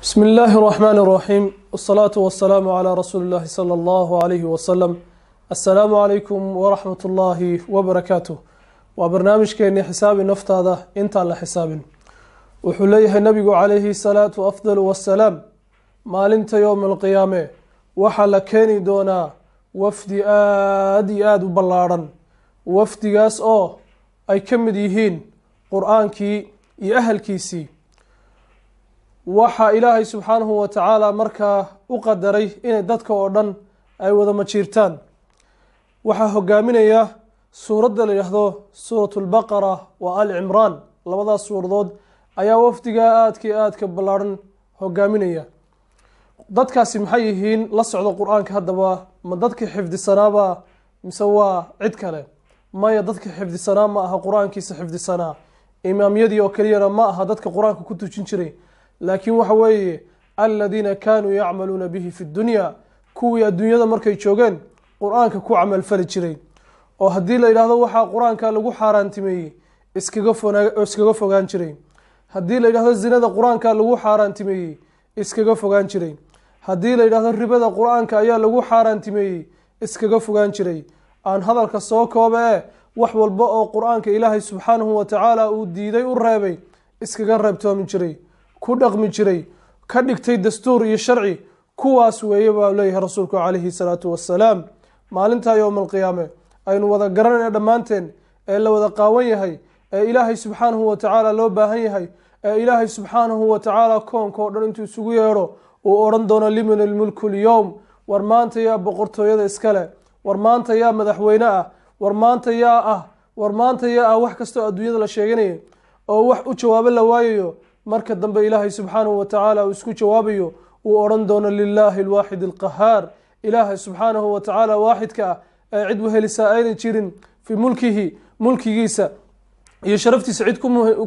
بسم الله الرحمن الرحيم والصلاة والسلام على رسول الله صلى الله عليه وسلم السلام عليكم ورحمة الله وبركاته وبرنامج كأن حساب نفط هذا انت على حساب وحليه النبي عليه الصلاة أفضل والسلام ما لنت يوم القيامة وحل كاني دونا وفد آد وبلارا وفد قاس أي كم ديهين قرآن كي يأهل كيسي waxaa ilaahay subxaanahu wa tacaala markaa u qadaray inay dadka oo dhan ay wada majiirtaan waxaa hogaaminaya suuradda la yidhaahdo suuratu lbaqara wa ali cimraan labadaas suuradood ayaa wafdigaa aadka ballaarhan hogaaminaya dadkaasi maxay yihiin la socdo qur-aanka haddaba ma dadkii xifdisanaaba mise waa cid kale maya dadka xifdisanaa ma aha qur-aankiisa xifdisanaa imaamyadii oo keliyana ma aha dadka qur-aanka ku tujin jiray laakiin waxa weeye aladiina kaanuu yacmaluuna bihi fi dunya kuwii adduunyada markay joogeen qur-aanka ku camalfali jiray oo haddii la yidhaahdo waxaa qur-aanka lagu xaaraantimeeyey iskaga fogaan jiray haddii la yidhahdo zinada qur-aanka lagu xaaraantimeeyey iskaga fogaan jiray haddii la yidhahdo ribada qur-aanka ayaa lagu xaaraantimeeyey iskaga fogaan jiray aan hadalka soo koobe wax walba oo qur-aanka ilaahay subxaanahu wa tacaala uu diiday u reebay iskaga reebtoomi jiray ku dhaqmi jiray ka dhigtay dastuur iyo sharci kuwaas weeye baa leeyahay rasuulku calayhi salaatu wassalaam maalinta yowm alqiyaame aynu wada garanayna dhammaanteen ee la wada qaawan yahay ee ilaahay subxaanahu wa tacaala loo baahan yahay ee ilaahay subxaanahu wa tacaala koonka oo dhan intuu isugu yeedho uu odhan doono liman ilmulku lyowm war maanta yaa boqortooyada iskale war maanta yaa madaxweyne ah war maanta yaa ah wax kastoo adduunyada la sheeganaya oo wax u jawaabo la waayayo marka dambe ilaahay subxaanahu wa tacaala uu isku jawaabayo uu odhan doono lilaahi alwaaxid alqahaar ilaahay subxaanahu wa tacaala waaxidka ah ee cid wehelisaa ayna jirin fii mulkigiisa iyo sharaftiisa cid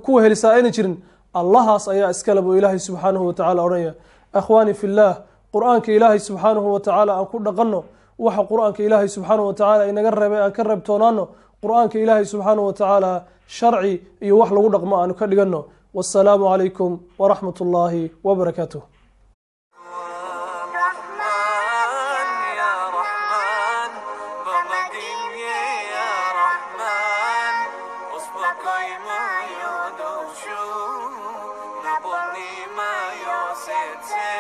ku wehelisaa ayna jirin allahaas ayaa iskale buu ilaahay subxaanahu wa tacaala odhanaya akhwaani fillaah qur-aanka ilaahay subxaanahu wa tacaala aan ku dhaqanno waxa qur-aanka ilaahay subxaanahu wa tacaala inaga reebay aan ka reebtoonaano qur-aanka ilaahay subxaanahu wa tacaala sharci iyo wax lagu dhaqmo aanu ka dhiganno والسلام عليكم ورحمة الله وبركاته Nabolni mają serce.